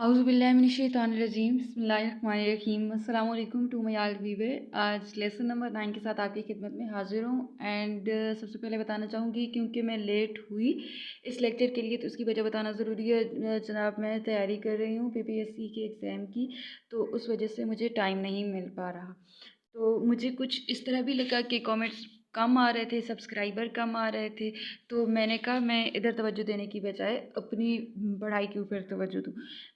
औज़ुबिल्लाहिमिनश्शैतानिर्रजीम बिस्मिल्लाहिर्रहमानिर्रहीम अस्सलाम वालेकुम टू माय ऑल व्यूअर। आज लेसन नंबर 9 के साथ आपकी खिदमत में हाज़िर हूँ। सबसे पहले बताना चाहूँगी क्योंकि मैं लेट हुई इस लेक्चर के लिए, तो उसकी वजह बताना ज़रूरी है। जनाब, मैं तैयारी कर रही हूँ पीपीएससी के एग्ज़ाम की, तो उस वजह से मुझे टाइम नहीं मिल पा रहा। तो मुझे कुछ इस तरह भी लगा कि कमेंट्स कम आ रहे थे, सब्सक्राइबर कम आ रहे थे, तो मैंने कहा मैं इधर तवज्जो देने की बजाय अपनी पढ़ाई के ऊपर तवज्जो दूँ।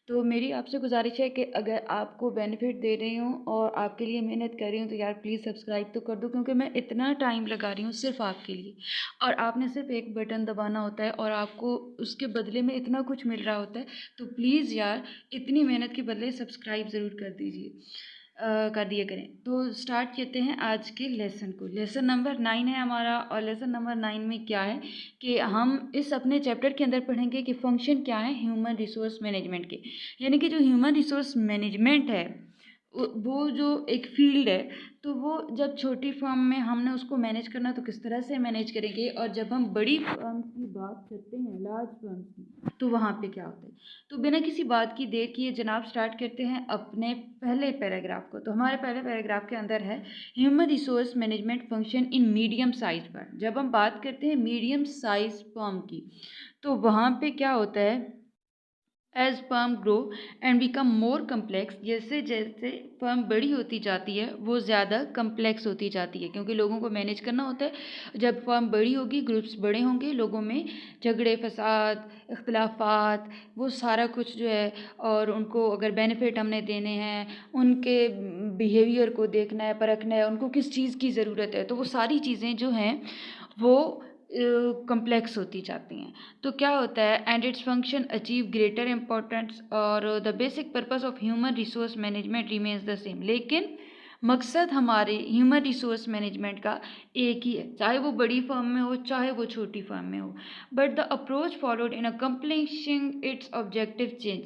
तो मेरी आपसे गुजारिश है कि अगर आपको बेनिफिट दे रही हूँ और आपके लिए मेहनत कर रही हूँ तो यार प्लीज़ सब्सक्राइब तो कर दो, क्योंकि मैं इतना टाइम लगा रही हूँ सिर्फ आपके लिए, और आपने सिर्फ एक बटन दबाना होता है और आपको उसके बदले में इतना कुछ मिल रहा होता है। तो प्लीज़ यार, इतनी मेहनत के बदले सब्सक्राइब ज़रूर कर दीजिए, कर दिया करें। तो स्टार्ट करते हैं आज के लेसन को। लेसन नंबर 9 है हमारा, और लेसन नंबर 9 में क्या है कि हम इस अपने चैप्टर के अंदर पढ़ेंगे कि फंक्शन क्या है ह्यूमन रिसोर्स मैनेजमेंट के। यानी कि जो ह्यूमन रिसोर्स मैनेजमेंट है वो जो एक फील्ड है, तो वो जब छोटी फर्म में हमने उसको मैनेज करना तो किस तरह से मैनेज करेंगे, और जब हम बड़ी फर्म की बात करते हैं, लार्ज फर्म की, तो वहाँ पे क्या होता है। तो बिना किसी बात की देर किए जनाब स्टार्ट करते हैं अपने पहले पैराग्राफ को। तो हमारे पहले पैराग्राफ के अंदर है human resource management function in medium size firm. जब हम बात करते हैं मीडियम साइज फर्म की, तो वहाँ पे क्या होता है, as firm grow and become more complex, जैसे जैसे फर्म बड़ी होती जाती है वो ज़्यादा कम्प्लेक्स होती जाती है, क्योंकि लोगों को मैनेज करना होता है। जब फर्म बड़ी होगी, ग्रुप्स बड़े होंगे, लोगों में झगड़े फसाद इख्तलाफात वो सारा कुछ जो है, और उनको अगर बेनिफिट हमने देने हैं, उनके बिहेवियर को देखना है, परखना है, उनको किस चीज़ की ज़रूरत है, तो वो सारी चीज़ें जो हैं वो कम्प्लेक्स होती जाती हैं। तो क्या होता है, and its function achieve greater importance, और the basic purpose of human resource management remains the same. लेकिन मकसद हमारे ह्यूमन रिसोर्स मैनेजमेंट का एक ही है, चाहे वो बड़ी फर्म में हो चाहे वो छोटी फर्म में हो, but the approach followed in accomplishing it's objective change.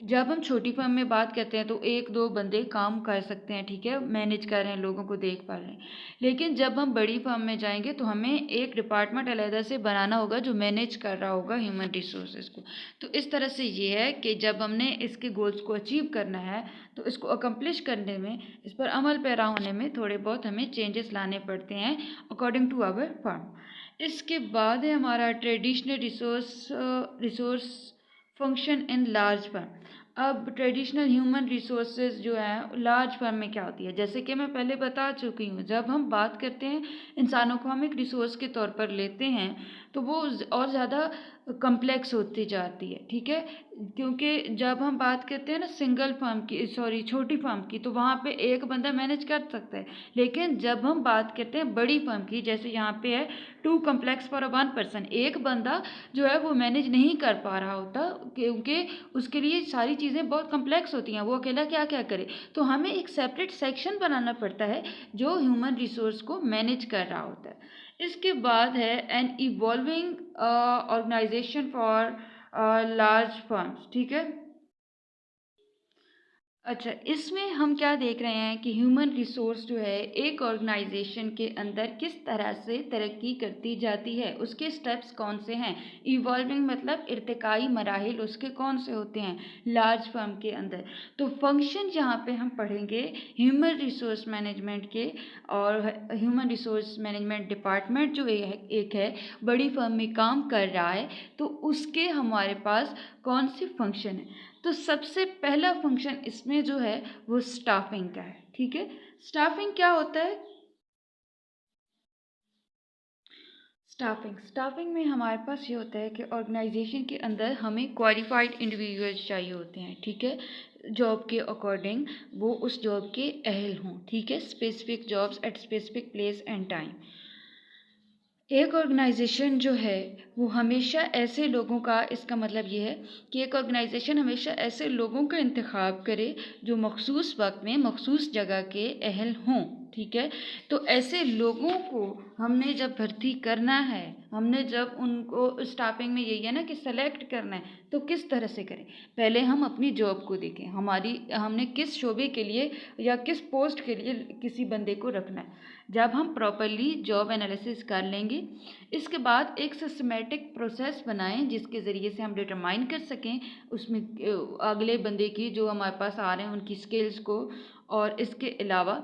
जब हम छोटी फर्म में बात करते हैं तो एक दो बंदे काम कर सकते हैं, ठीक है, मैनेज कर रहे हैं, लोगों को देख पा रहे हैं। लेकिन जब हम बड़ी फर्म में जाएंगे तो हमें एक डिपार्टमेंट अलग से बनाना होगा जो मैनेज कर रहा होगा ह्यूमन रिसोर्सेज को। तो इस तरह से ये है कि जब हमने इसके गोल्स को अचीव करना है तो इसको अकम्प्लिश करने में, इस पर अमल पैरा होने में थोड़े बहुत हमें चेंजेस लाने पड़ते हैं अकॉर्डिंग टू आवर फर्म। इसके बाद है हमारा traditional resource function in large firm. अब ट्रेडिशनल ह्यूमन रिसोर्सेज जो है लार्ज फर्म में क्या होती है, जैसे कि मैं पहले बता चुकी हूँ, जब हम बात करते हैं इंसानों को हम एक रिसोर्स के तौर पर लेते हैं तो वो और ज़्यादा कम्प्लेक्स होती जाती है, ठीक है। क्योंकि जब हम बात करते हैं ना सिंगल फर्म की, सॉरी छोटी फर्म की, तो वहाँ पे एक बंदा मैनेज कर सकता है। लेकिन जब हम बात करते हैं बड़ी फर्म की, जैसे यहाँ पे है too complex for a one person, एक बंदा जो है वो मैनेज नहीं कर पा रहा होता, क्योंकि उसके लिए सारी चीज़ें बहुत कम्प्लेक्स होती हैं, वो अकेला क्या क्या करे। तो हमें एक सेपरेट सेक्शन बनाना पड़ता है जो ह्यूमन रिसोर्स को मैनेज कर रहा होता है। इसके बाद है an evolving organisation for large firms, ठीक है। अच्छा, इसमें हम क्या देख रहे हैं कि ह्यूमन रिसोर्स जो है एक ऑर्गेनाइजेशन के अंदर किस तरह से तरक्की करती जाती है, उसके स्टेप्स कौन से हैं। इवॉल्विंग मतलब इर्तिकाई मराहिल उसके कौन से होते हैं लार्ज फर्म के अंदर। तो फंक्शन यहाँ पे हम पढ़ेंगे ह्यूमन रिसोर्स मैनेजमेंट के, और ह्यूमन रिसोर्स मैनेजमेंट डिपार्टमेंट जो एक है बड़ी फर्म में काम कर रहा है, तो उसके हमारे पास कौन से फंक्शन है। तो सबसे पहला फंक्शन इसमें जो है वो स्टाफिंग का है, ठीक है। स्टाफिंग क्या होता है, स्टाफिंग में हमारे पास ये होता है कि ऑर्गेनाइजेशन के अंदर हमें क्वालिफाइड इंडिविजुअल्स चाहिए होते हैं, ठीक है, जॉब के अकॉर्डिंग वो उस जॉब के अहल हों, ठीक है, specific jobs at specific place and time. एक ऑर्गेनाइजेशन जो है वो हमेशा ऐसे लोगों का, इसका मतलब ये है कि एक ऑर्गेनाइजेशन हमेशा ऐसे लोगों का इंतखाब करे जो मखसूस वक्त में मखसूस जगह के अहल हों, ठीक है। तो ऐसे लोगों को हमने जब भर्ती करना है, हमने जब उनको स्टाफिंग में यही है ना कि सेलेक्ट करना है, तो किस तरह से करें? पहले हम अपनी जॉब को देखें, हमने किस शोबे के लिए या किस पोस्ट के लिए किसी बंदे को रखना है। जब हम प्रॉपरली जॉब एनालिसिस कर लेंगे, इसके बाद एक सिस्टमेटिक प्रोसेस बनाएं जिसके ज़रिए से हम डिटरमाइन कर सकें उसमें अगले बंदे की जो हमारे पास आ रहे हैं उनकी स्किल्स को, और इसके अलावा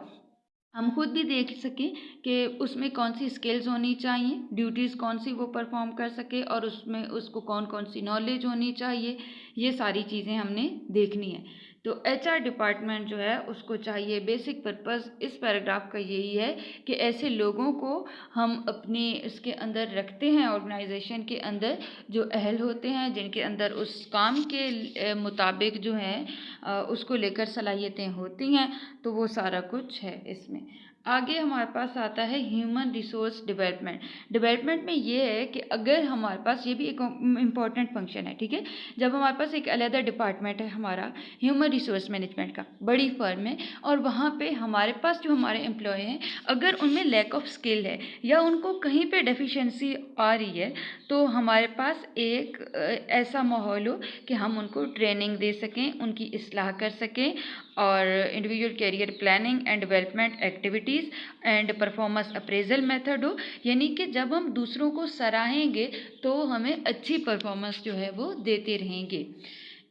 हम खुद भी देख सकें कि उसमें कौन सी स्किल्स होनी चाहिए, ड्यूटीज़ कौन सी वो परफॉर्म कर सके, और उसमें उसको कौन कौन सी नॉलेज होनी चाहिए। ये सारी चीज़ें हमने देखनी है। तो एचआर डिपार्टमेंट जो है उसको चाहिए, बेसिक पर्पस इस पैराग्राफ का यही है कि ऐसे लोगों को हम अपने इसके अंदर रखते हैं, ऑर्गेनाइजेशन के अंदर, जो अहल होते हैं, जिनके अंदर उस काम के मुताबिक जो है उसको लेकर सलाहियतें होती हैं। तो वो सारा कुछ है इसमें। आगे हमारे पास आता है ह्यूमन रिसोर्स डेवलपमेंट। डेवलपमेंट में ये है कि अगर हमारे पास, ये भी एक इम्पॉर्टेंट फंक्शन है, ठीक है। जब हमारे पास एक अलग डिपार्टमेंट है हमारा ह्यूमन रिसोर्स मैनेजमेंट का, बड़ी फर्म है, और वहाँ पे हमारे पास जो हमारे एम्प्लॉय हैं, अगर उनमें लैक ऑफ स्किल है या उनको कहीं पे डेफिशिएंसी आ रही है, तो हमारे पास एक ऐसा माहौल हो कि हम उनको ट्रेनिंग दे सकें, उनकी इस्लाह कर सकें, और individual career planning and development activities and performance appraisal method हो। यानी कि जब हम दूसरों को सराहेंगे तो हमें अच्छी परफॉर्मेंस जो है वो देते रहेंगे।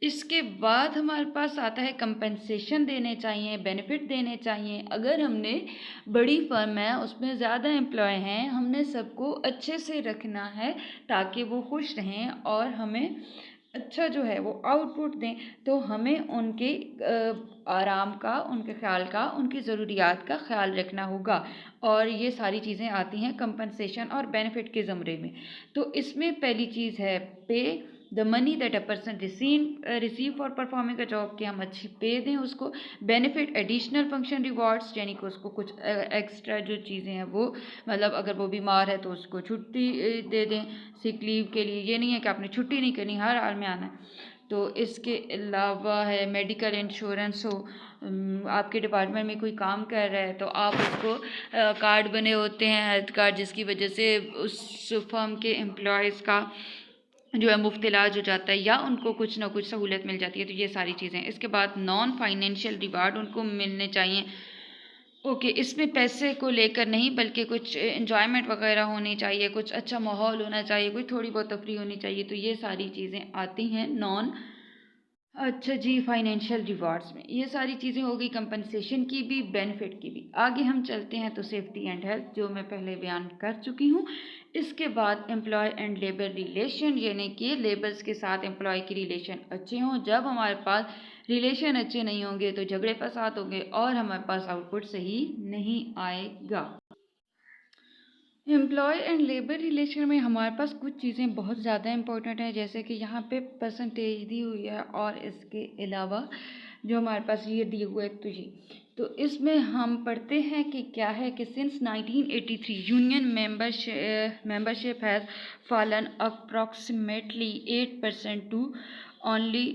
इसके बाद हमारे पास आता है कंपनसेशन देने चाहिए, बेनिफिट देने चाहिए। अगर हमने बड़ी फर्म है, उसमें ज़्यादा एम्प्लॉय हैं, हमने सबको अच्छे से रखना है ताकि वो खुश रहें और हमें अच्छा जो है वो आउटपुट दें, तो हमें उनके आराम का, उनके ख्याल का, उनकी ज़रूरियात का ख्याल रखना होगा। और ये सारी चीज़ें आती हैं कंपनसेशन और बेनिफिट के ज़मरे में। तो इसमें पहली चीज़ है पे, the money that a person receive for performing a job, कि हम अच्छी पे दें उसको। बेनिफिट एडिशनल फंक्शन रिवॉर्ड्स, यानी कि उसको कुछ एक्स्ट्रा जो चीज़ें हैं वो, मतलब अगर वो बीमार है तो उसको छुट्टी दे दें सिक लीव के लिए। ये नहीं है कि आपने छुट्टी नहीं करनी, हर हाल में आना है। तो इसके अलावा है मेडिकल इंश्योरेंस हो, आपके डिपार्टमेंट में कोई काम कर रहा है तो आप उसको कार्ड बने होते हैं, हेल्थ कार्ड, जिसकी वजह से उस फर्म के एम्प्लॉयज़ का जो है मुफ्त इलाज हो जाता है या उनको कुछ ना कुछ सहूलत मिल जाती है। तो ये सारी चीज़ें। इसके बाद नॉन फाइनेंशियल रिवार्ड उनको मिलने चाहिए। ओके, इसमें पैसे को लेकर नहीं, बल्कि कुछ एन्जॉयमेंट वगैरह होनी चाहिए, कुछ अच्छा माहौल होना चाहिए, कुछ थोड़ी बहुत तफरी होनी चाहिए। तो ये सारी चीज़ें आती हैं नॉन, अच्छा जी, फाइनेंशियल रिवार्ड्स में। ये सारी चीज़ें हो गई कंपनसेशन की भी, बेनिफिट की भी। आगे हम चलते हैं तो सेफ्टी एंड हेल्थ, जो मैं पहले बयान कर चुकी हूँ। इसके बाद एम्प्लॉय एंड लेबर रिलेशन, यानी कि लेबर्स के साथ एम्प्लॉय की रिलेशन अच्छे हों। जब हमारे पास रिलेशन अच्छे नहीं होंगे तो झगड़े फसाद होंगे और हमारे पास आउटपुट सही नहीं आएगा। एम्प्लॉय एंड लेबर रिलेशन में हमारे पास कुछ चीज़ें बहुत ज़्यादा इंपॉर्टेंट हैं, जैसे कि यहाँ पे परसेंटेज दी हुई है, और इसके अलावा जो हमारे पास ये दिए हुए एक तो ये, तो इसमें हम पढ़ते हैं कि क्या है कि since 1983 union membership has fallen approximately 8% to only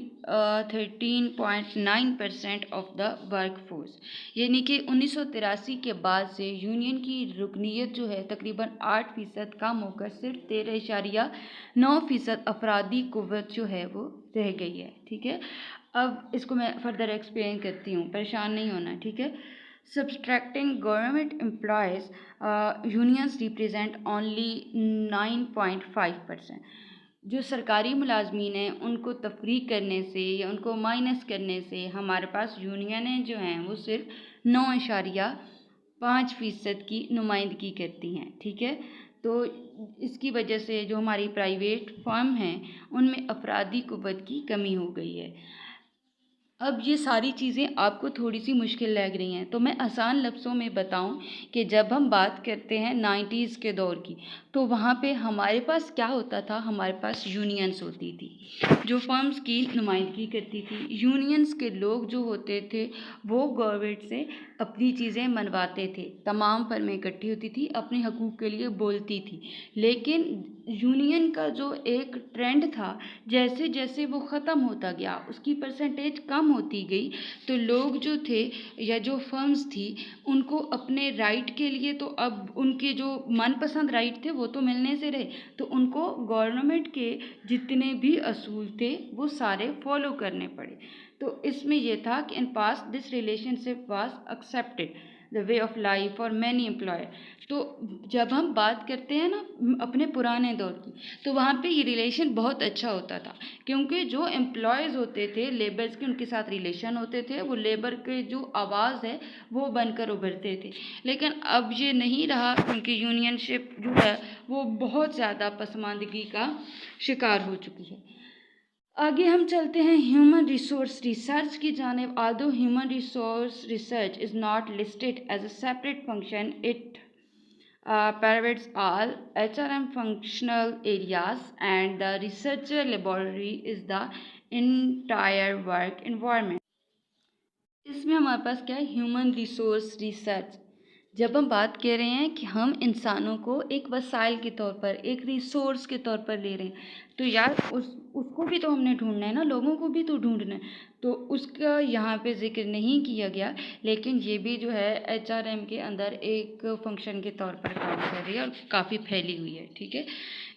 13.9% of the workforce. यानी कि 1983 के बाद से यूनियन की रुकनीत जो है तकरीबन 8% कम होकर सिर्फ 13.9% अफरादी कुव्वत जो है वो रह गई है। ठीक है, अब इसको मैं फर्दर एक्सप्लेन करती हूँ, परेशान नहीं होना। ठीक है, subtracting government employees, unions represent only 9.5%। जो सरकारी मुलाजमीन हैं उनको तफरीक करने से या उनको माइनस करने से हमारे पास यूनियनें जो हैं वो सिर्फ 9.5% की नुमाइंदगी करती हैं। ठीक है, तो इसकी वजह से जो हमारी प्राइवेट फर्म हैं उनमें अफरादी कुव्वत की कमी हो गई है। अब ये सारी चीज़ें आपको थोड़ी सी मुश्किल लग रही हैं, तो मैं आसान लफ्ज़ों में बताऊं कि जब हम बात करते हैं 90s के दौर की, तो वहाँ पे हमारे पास क्या होता था, हमारे पास यूनियंस होती थी जो फर्म्स की नुमाइंदगी करती थी। यूनियंस के लोग जो होते थे वो गवर्नमेंट से अपनी चीज़ें मनवाते थे, तमाम फर्में इकट्ठी होती थी, अपने हकूक़ के लिए बोलती थी। लेकिन यूनियन का जो एक ट्रेंड था, जैसे जैसे वो ख़त्म होता गया, उसकी परसेंटेज कम कम होती गई तो लोग जो थे या जो फर्म्स थी उनको अपने राइट के लिए, तो अब उनके जो मनपसंद राइट थे वो तो मिलने से रहे, तो उनको गवर्नमेंट के जितने भी असूल थे वो सारे फॉलो करने पड़े। तो इसमें ये था कि in past this relationship was accepted the way of life for many employer. तो जब हम बात करते हैं ना अपने पुराने दौर की, तो वहाँ पे ये रिलेशन बहुत अच्छा होता था, क्योंकि जो एम्प्लॉयज़ होते थे लेबर्स के, उनके साथ रिलेशन होते थे, वो लेबर के जो आवाज़ है वो बनकर उभरते थे। लेकिन अब ये नहीं रहा, क्योंकि यूनियनशिप जो है वो बहुत ज़्यादा पसमानदगी का शिकार हो चुकी है। आगे हम चलते हैं ह्यूमन रिसोर्स रिसर्च की जानिब। Although human resource research is not listed as a separate function, it pervades all HRM functional areas, and the researcher laboratory is the entire work environment. इसमें हमारे पास क्या है, ह्यूमन रिसोर्स रिसर्च। जब हम बात कर रहे हैं कि हम इंसानों को एक वसाइल के तौर पर, एक रिसोर्स के तौर पर ले रहे हैं, तो यार उसको भी तो हमने ढूंढना है ना, लोगों को भी तो ढूंढना है, तो उसका यहाँ पे जिक्र नहीं किया गया। लेकिन ये भी जो है HRM के अंदर एक फंक्शन के तौर पर काम कर रही है और काफ़ी फैली हुई है, ठीक है।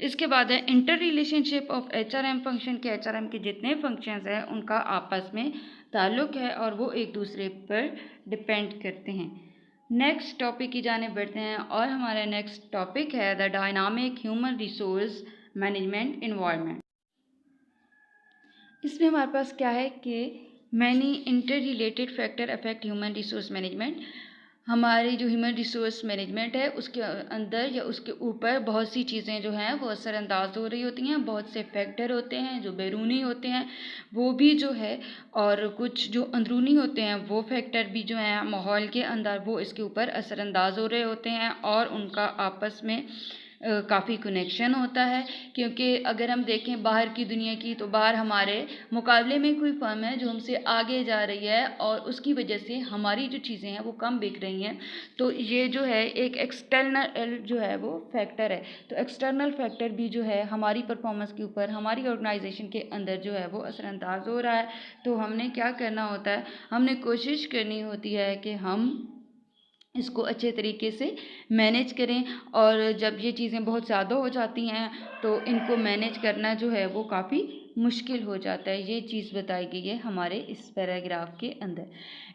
इसके बाद है inter relationship of HRM function के, HRM के जितने फंक्शंस हैं उनका आपस में ताल्लुक़ है और वो एक दूसरे पर डिपेंड करते हैं। नेक्स्ट टॉपिक की जाने बढ़ते हैं, और हमारा नेक्स्ट टॉपिक है the dynamic human resource management environment. इसमें हमारे पास क्या है कि many inter related factor affect human resource management. हमारी जो ह्यूमन रिसोर्स मैनेजमेंट है उसके अंदर या उसके ऊपर बहुत सी चीज़ें जो हैं वो असरअंदाज हो रही होती हैं, बहुत से फैक्टर होते हैं जो बैरूनी होते हैं वो भी जो है, और कुछ जो अंदरूनी होते हैं वो फैक्टर भी जो हैं माहौल के अंदर वो इसके ऊपर असरअंदाज हो रहे होते हैं, और उनका आपस में काफ़ी कनेक्शन होता है। क्योंकि अगर हम देखें बाहर की दुनिया की, तो बाहर हमारे मुकाबले में कोई फर्म है जो हमसे आगे जा रही है और उसकी वजह से हमारी जो चीज़ें हैं वो कम बिक रही हैं, तो ये जो है एक एक्सटर्नल जो है वो फैक्टर है। तो एक्सटर्नल फैक्टर भी जो है हमारी परफॉर्मेंस के ऊपर, हमारी ऑर्गेनाइजेशन के अंदर जो है वो असरअंदाज हो रहा है। तो हमने क्या करना होता है, हमने कोशिश करनी होती है कि हम इसको अच्छे तरीके से मैनेज करें, और जब ये चीज़ें बहुत ज़्यादा हो जाती हैं तो इनको मैनेज करना जो है वो काफ़ी मुश्किल हो जाता है। ये चीज़ बताई गई है हमारे इस पैराग्राफ के अंदर।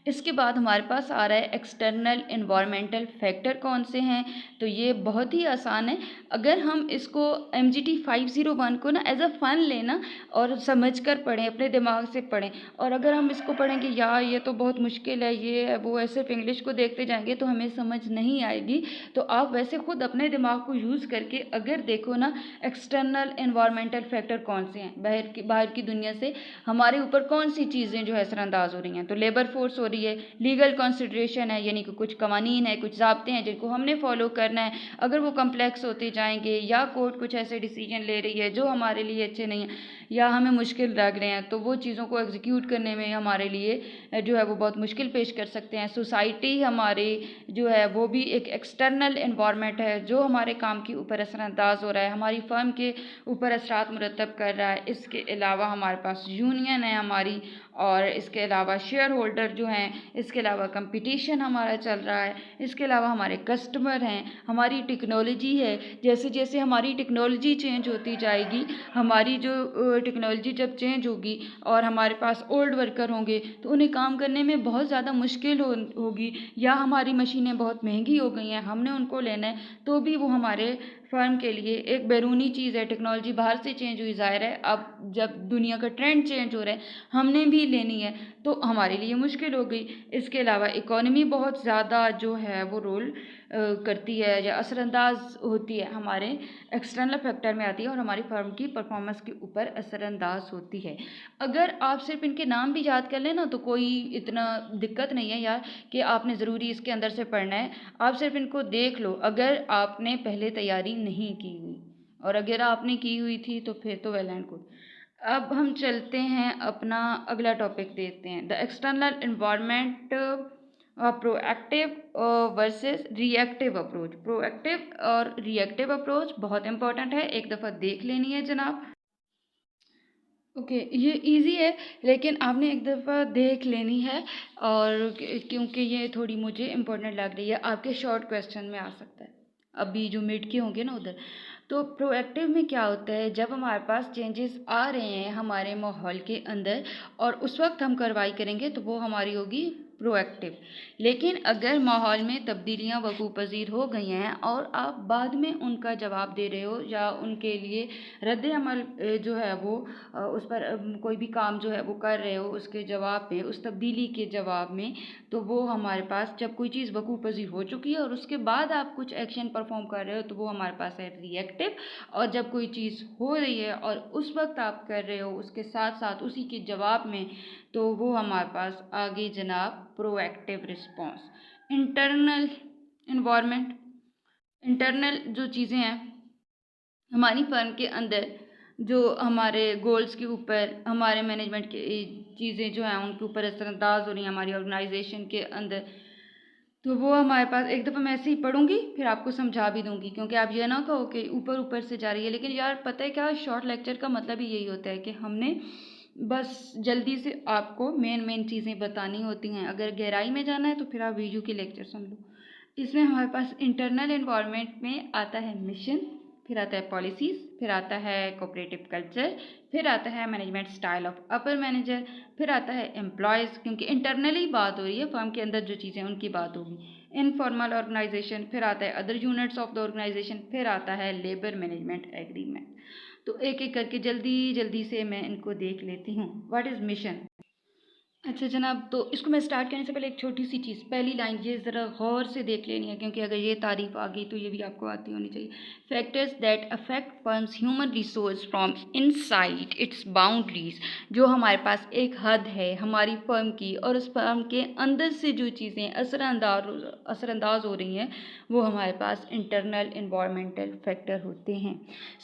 इसके बाद हमारे पास आ रहा है एक्सटर्नल एनवायरमेंटल फैक्टर कौन से हैं, तो ये बहुत ही आसान है। अगर हम इसको MGT 501 को ना एज अ फन लेना और समझ कर पढ़ें, अपने दिमाग से पढ़ें, और अगर हम इसको पढ़ेंगे यार ये तो बहुत मुश्किल है, ये है वो है, सिर्फ इंग्लिश को देखते जाएंगे तो हमें समझ नहीं आएगी। तो आप वैसे खुद अपने दिमाग को यूज़ करके अगर देखो ना, एक्सटर्नल एनवायरमेंटल फैक्टर कौन से हैं, बाहर की दुनिया से हमारे ऊपर कौन सी चीज़ें जो है असरअंदाज हो रही हैं, तो लेबर फोर्स हो रही है, लीगल कंसिडरेशन है, यानी कि कुछ कवानीन है, कुछ ज़ाब्ते हैं जिनको हमने फॉलो करना है। अगर वो कम्प्लेक्स होते जाएंगे या कोर्ट कुछ ऐसे डिसीजन ले रही है जो हमारे लिए अच्छे नहीं हैं या हमें मुश्किल लग रहे हैं, तो वो चीज़ों को एग्जीक्यूट करने में हमारे लिए जो है वो बहुत मुश्किल पेश कर सकते हैं। सोसाइटी हमारी जो है वो भी एक एक्सटर्नल एनवायरनमेंट है जो हमारे काम के ऊपर असरअंदाज हो रहा है, हमारी फर्म के ऊपर असरात मुरतब कर रहा है। इसके अलावा हमारे पास यूनियन है हमारी, और इसके अलावा शेयर होल्डर जो हैं, इसके अलावा कंपटीशन हमारा चल रहा है, इसके अलावा हमारे कस्टमर हैं, हमारी टेक्नोलॉजी है। जैसे जैसे हमारी टेक्नोलॉजी चेंज होती जाएगी, हमारी जो टेक्नोलॉजी जब चेंज होगी और हमारे पास ओल्ड वर्कर होंगे तो उन्हें काम करने में बहुत ज़्यादा मुश्किल होगी, या हमारी मशीनें बहुत महंगी हो गई हैं, हमने उनको लेना है तो भी वो हमारे फर्म के लिए एक बैरूनी चीज़ है। टेक्नोलॉजी बाहर से चेंज हुई, ज़ाहिर है अब जब दुनिया का ट्रेंड चेंज हो रहा है हमने भी लेनी है तो हमारे लिए मुश्किल हो गई। इसके अलावा इकोनॉमी बहुत ज़्यादा जो है वो रोल करती है या असरअंदाज होती है, हमारे एक्सटर्नल फैक्टर में आती है और हमारी फर्म की परफॉर्मेंस के ऊपर असरअंदाज होती है। अगर आप सिर्फ इनके नाम भी याद कर लें ना तो कोई इतना दिक्कत नहीं है यार कि आपने ज़रूरी इसके अंदर से पढ़ना है, आप सिर्फ इनको देख लो अगर आपने पहले तैयारी नहीं की हुई, और अगर आपने की हुई थी तो फिर तो वेल एंड गुड। अब हम चलते हैं अपना अगला टॉपिक देखते हैं, the external environment proactive versus reactive approach. Proactive और रिएक्टिव अप्रोच बहुत इंपॉर्टेंट है, एक दफ़ा देख लेनी है जनाब। ओके, ये इजी है, लेकिन आपने एक दफ़ा देख लेनी है, और क्योंकि ये थोड़ी मुझे इम्पोर्टेंट लग रही है, आपके शॉर्ट क्वेश्चन में आ सकता है अभी जो मिड के होंगे ना उधर। तो प्रोएक्टिव में क्या होता है, जब हमारे पास चेंजेस आ रहे हैं हमारे माहौल के अंदर और उस वक्त हम कार्रवाई करेंगे, तो वो हमारी होगी प्रोएक्टिव। लेकिन अगर माहौल में तब्दीलियां वकू पजीर हो गई हैं और आप बाद में उनका जवाब दे रहे हो या उनके लिए रद्द अमल जो है वो उस पर कोई भी काम जो है वो कर रहे हो उसके जवाब में, उस तब्दीली के जवाब में, तो वो हमारे पास जब कोई चीज़ वकू पजीर हो चुकी है और उसके बाद आप कुछ एक्शन परफॉर्म कर रहे हो, तो वो हमारे पास है रिएक्टिव। और जब कोई चीज़ हो रही है और उस वक्त आप कर रहे हो उसके साथ साथ उसी के जवाब में, तो वो हमारे पास आगे जनाब proactive response. Internal environment, internal जो चीज़ें हैं हमारी फर्म के अंदर, जो हमारे गोल्स के ऊपर हमारे मैनेजमेंट की चीज़ें जो हैं उनके ऊपर असरअंदाज हो रही हैं हमारी ऑर्गेनाइजेशन के अंदर, तो वो हमारे पास एक दफ़ा मैं ऐसे ही पढ़ूंगी फिर आपको समझा भी दूंगी, क्योंकि आप ये ना कहो कि ऊपर ऊपर से जा रही है। लेकिन यार पता है क्या, शॉर्ट लेक्चर का मतलब ही यही होता है कि हमने बस जल्दी से आपको मेन मेन चीज़ें बतानी होती हैं। अगर गहराई में जाना है तो फिर आप वीडियो के लेक्चर सुन लो। इसमें हमारे पास इंटरनल एनवायरनमेंट में आता है मिशन, फिर आता है पॉलिसीज़, फिर आता है कोऑपरेटिव कल्चर, फिर आता है management style of upper manager, फिर आता है एम्प्लॉयज़, क्योंकि इंटरनली बात हो रही है फर्म के अंदर जो चीज़ें उनकी बात होगी। इनफॉर्मल ऑर्गेनाइजेशन, फिर आता है other units of the organisation, फिर आता है लेबर मैनेजमेंट एग्रीमेंट। तो एक एक करके जल्दी जल्दी से मैं इनको देख लेती हूँ। What is mission? अच्छा जनाब, तो इसको मैं स्टार्ट करने से पहले एक छोटी सी चीज़, पहली लाइन ये ज़रा गौर से देख लेनी है, क्योंकि अगर ये तारीफ आ गई तो ये भी आपको आती होनी चाहिए। Factors that affect firms human resource from inside it's boundaries, जो हमारे पास एक हद है हमारी फर्म की और उस फर्म के अंदर से जो चीज़ें असरअंदाज हो रही हैं, वो हमारे पास इंटरनल इन्वायरमेंटल फैक्टर होते हैं।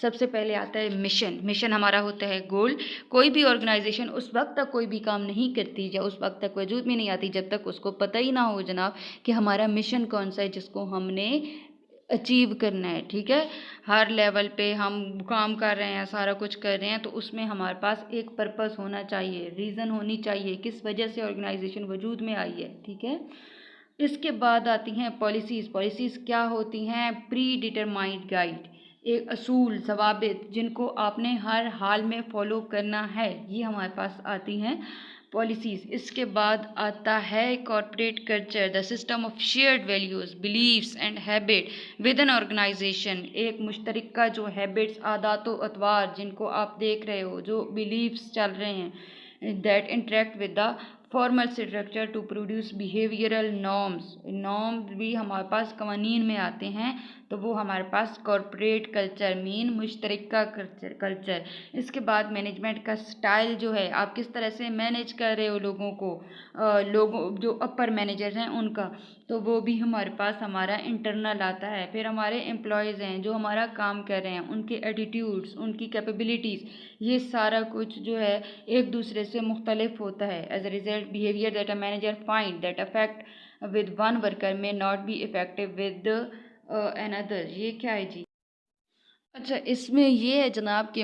सबसे पहले आता है मिशन। मिशन हमारा होता है गोल। कोई भी ऑर्गेनाइजेशन उस वक्त तक कोई भी काम नहीं करती या उस वक्त तक वजूद में नहीं आती जब तक उसको पता ही ना हो जनाब कि हमारा मिशन कौन सा है जिसको हमने अचीव करना है। ठीक है, हर लेवल पे हम काम कर रहे हैं, सारा कुछ कर रहे हैं, तो उसमें हमारे पास एक पर्पस होना चाहिए, रीज़न होनी चाहिए किस वजह से ऑर्गेनाइजेशन वजूद में आई है। ठीक है, इसके बाद आती हैं पॉलिसीज़। पॉलिसीज़ क्या होती हैं? प्री डिटरमाइंड गाइड, एक असूल ज़वाबित जिनको आपने हर हाल में फॉलो करना है, ये हमारे पास आती हैं पॉलिसीज़। इसके बाद आता है corporate culture, the system of shared values, believes and habit with an organisation, एक मुश्तरका जो हैबिट्स, आदात व अतवार जिनको आप देख रहे हो, जो बिलीव्स चल रहे हैं, that interact with the formal structure to produce behavioural norms. Norms भी हमारे पास कवानीन में आते हैं, तो वो हमारे पास कॉरपोरेट कल्चर मीन मुश्तरका कल्चर। इसके बाद मैनेजमेंट का स्टाइल जो है, आप किस तरह से मैनेज कर रहे हो लोगों को, लोगों जो अपर मैनेजर हैं उनका, तो वो भी हमारे पास हमारा इंटरनल आता है। फिर हमारे एम्प्लॉयज़ हैं जो हमारा काम कर रहे हैं, उनके एटीट्यूड्स, उनकी कैपेबिलिटीज़, ये सारा कुछ जो है एक दूसरे से मुख्तलिफ होता है। As a result behaviour that a manager find that affect with one worker may not be effective with another. ये क्या है जी? अच्छा, इसमें ये है जनाब कि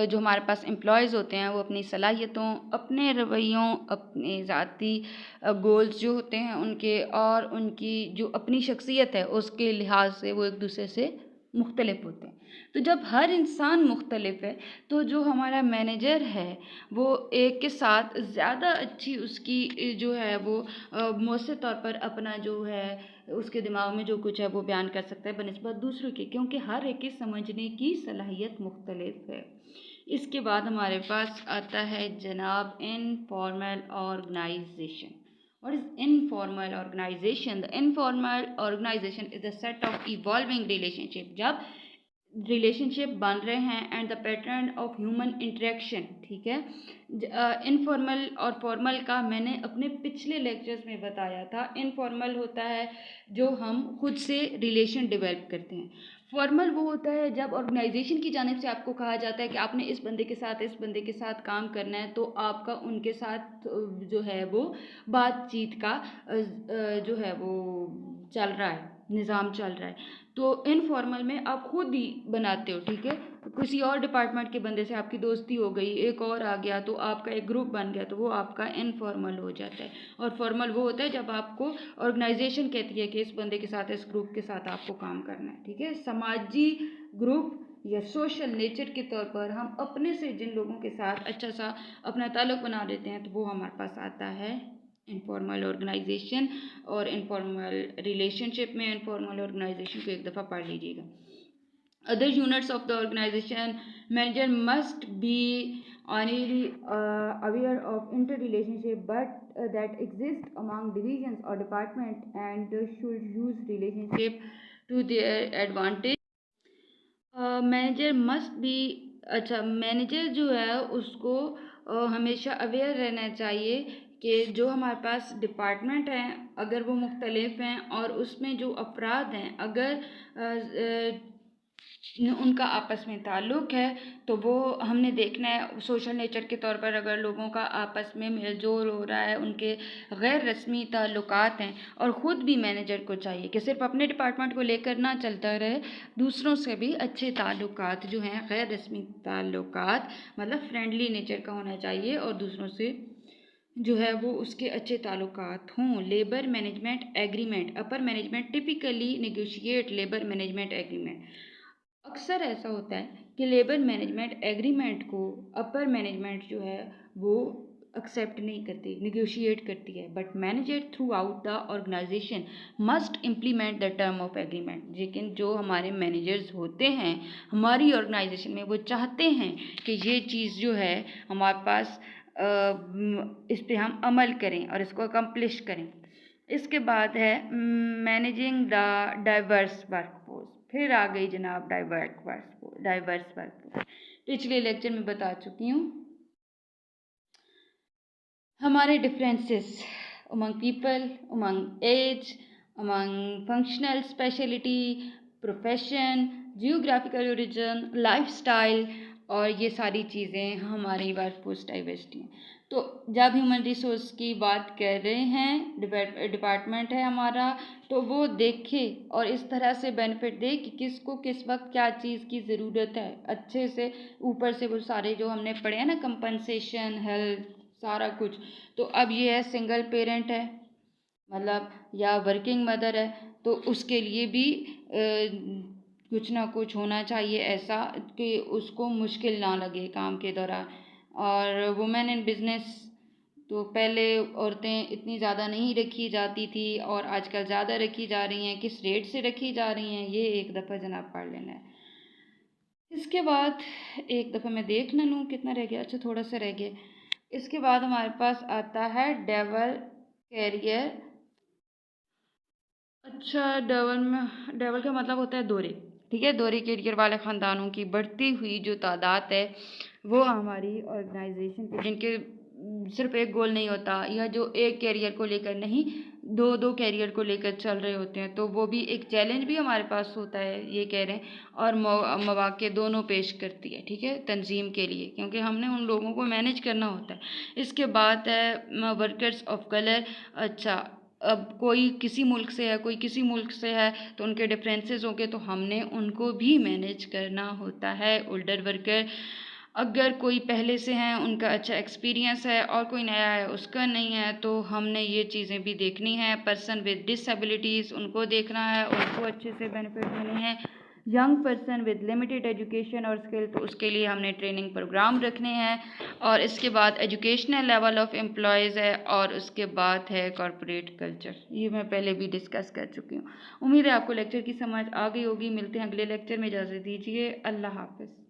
जो हमारे पास एम्प्लॉयज़ होते हैं वो अपनी सलाहियतों, अपने रवैयों, अपने ज़ाती गोल्स जो होते हैं उनके, और उनकी जो अपनी शख्सियत है उसके लिहाज से वो एक दूसरे से मुख्तलिफ होते हैं। तो जब हर इंसान मुख्तलिफ है, तो जो हमारा मैनेजर है वो एक के साथ ज़्यादा अच्छी उसकी जो है वो मौसर तौर पर अपना जो है उसके दिमाग में जो कुछ है वो बयान कर सकता है बनिस्बत दूसरों के, क्योंकि हर एक के समझने की सलाहियत मुख्तलिफ है। इसके बाद हमारे पास आता है जनाब informal organisation. What is informal organization? The informal organization is the set of evolving relationship, जब रिलेशनशिप बन रहे हैं and the pattern of human interaction. ठीक है, इनफॉर्मल और फॉर्मल का मैंने अपने पिछले लेक्चर्स में बताया था। इनफॉर्मल होता है जो हम खुद से रिलेशन डेवलप करते हैं। फॉर्मल वो होता है जब ऑर्गेनाइजेशन की जानिब से आपको कहा जाता है कि आपने इस बंदे के साथ इस बंदे के साथ काम करना है, तो आपका उनके साथ जो है वो बातचीत का जो है वो चल रहा है, निज़ाम चल रहा है। तो इनफॉर्मल में आप खुद ही बनाते हो। ठीक है, किसी और डिपार्टमेंट के बंदे से आपकी दोस्ती हो गई, एक और आ गया तो आपका एक ग्रुप बन गया, तो वो आपका इनफॉर्मल हो जाता है। और फॉर्मल वो होता है जब आपको ऑर्गेनाइजेशन कहती है कि इस बंदे के साथ, इस ग्रुप के साथ आपको काम करना है, ठीक है। समाजी ग्रुप या सोशल नेचर के तौर पर हम अपने से जिन लोगों के साथ अच्छा सा अपना ताल्लुक बना लेते हैं, तो वो हमारे पास आता है इनफॉर्मल ऑर्गेनाइजेशन। और इनफॉर्मल रिलेशनशिप में इनफॉर्मल ऑर्गेनाइजेशन को एक दफ़ा पढ़ लीजिएगा। Other units of the organization, manager must be only aware of interrelationship that exist among divisions or department, and should use relationship to their advantage. Manager must be, अच्छा, manager जो है उसको हमेशा अवेयर रहना चाहिए कि जो हमारे पास डिपार्टमेंट हैं अगर वो मुख्तलिफ हैं और उसमें जो अफराद हैं अगर उनका आपस में ताल्लुक़ है, तो वो हमने देखना है। सोशल नेचर के तौर पर अगर लोगों का आपस में मेल जोल हो रहा है, उनके गैर रस्मी ताल्लुकात हैं, और ख़ुद भी मैनेजर को चाहिए कि सिर्फ अपने डिपार्टमेंट को लेकर ना चलता रहे, दूसरों से भी अच्छे ताल्लुकात जो हैं, गैर रस्मी ताल्लुकात मतलब फ्रेंडली नेचर का होना चाहिए, और दूसरों से जो है वो उसके अच्छे ताल्लुकात हों। Labour management agreement, upper management typically negotiate labour management agreement. अक्सर ऐसा होता है कि लेबर मैनेजमेंट एग्रीमेंट को अपर मैनेजमेंट जो है वो एक्सेप्ट नहीं करती, निगोशिएट करती है, but manager throughout the organisation must implement the term of agreement. लेकिन जो हमारे मैनेजर्स होते हैं हमारी ऑर्गेनाइजेशन में, वो चाहते हैं कि ये चीज़ जो है हमारे पास इस पर हम अमल करें और इसको अकम्प्लिश करें। इसके बाद है मैनेजिंग द डाइवर्स वर्कफोर्स। फिर आ गई जनाब डाइवर्स वर्कफोर्स। पिछले लेक्चर में बता चुकी हूँ हमारे differences among people, among age, among functional speciality, profession, geographical origin, lifestyle, और ये सारी चीज़ें हमारी वर्कफोर्स डाइवर्सिटी हैं। तो जब ह्यूमन रिसोर्स की बात कर रहे हैं, डिपार्टमेंट है हमारा, तो वो देखे और इस तरह से बेनिफिट दे कि किसको किस वक्त क्या चीज़ की ज़रूरत है, अच्छे से ऊपर से वो सारे जो हमने पढ़े हैं ना, कंपनसेशन, हेल्थ, सारा कुछ। तो अब ये है सिंगल पेरेंट है मतलब या वर्किंग मदर है, तो उसके लिए भी कुछ ना कुछ होना चाहिए ऐसा कि उसको मुश्किल ना लगे काम के दौरान। और वुमेन इन बिज़नेस, तो पहले औरतें इतनी ज़्यादा नहीं रखी जाती थी और आजकल ज़्यादा रखी जा रही हैं, किस रेट से रखी जा रही हैं, ये एक दफ़ा जनाब पढ़ लेना है। इसके बाद एक दफ़ा मैं देख ना लूँ कितना रह गया, अच्छा थोड़ा सा रह गया। इसके बाद हमारे पास आता है डेवल कैरियर। अच्छा, डेवल का मतलब होता है दोहरे, ठीक है। दोहरे कैरियर वाले ख़ानदानों की बढ़ती हुई जो तादाद है वो हमारी ऑर्गेनाइजेशन के, जिनके सिर्फ एक गोल नहीं होता, या जो एक कैरियर को लेकर नहीं, दो दो कैरियर को लेकर चल रहे होते हैं, तो वो भी एक चैलेंज भी हमारे पास होता है, ये कह रहे हैं। और मौक़े दोनों पेश करती है, ठीक है, तंजीम के लिए, क्योंकि हमने उन लोगों को मैनेज करना होता है। इसके बाद है वर्कर्स ऑफ कलर। अच्छा, अब कोई किसी मुल्क से है, कोई किसी मुल्क से है, तो उनके डिफरेंसेस होंगे, तो हमने उनको भी मैनेज करना होता है। ओल्डर वर्कर, अगर कोई पहले से हैं, उनका अच्छा एक्सपीरियंस है, और कोई नया है उसका नहीं है, तो हमने ये चीज़ें भी देखनी है। पर्सन विद डिसेबिलिटीज़, उनको देखना है, उनको अच्छे से बेनिफिट मिले हैं। Young person with limited education और स्किल, तो उसके लिए हमने ट्रेनिंग प्रोग्राम रखने हैं। और इसके बाद एजुकेशनल लेवल ऑफ एम्प्लॉयज़ है, और उसके बाद है कॉरपोरेट कल्चर। ये मैं पहले भी डिस्कस कर चुकी हूँ। उम्मीद है आपको लेक्चर की समझ आ गई होगी। मिलते हैं अगले लेक्चर में, इजाज़त दीजिए, अल्लाह हाफ़िज़।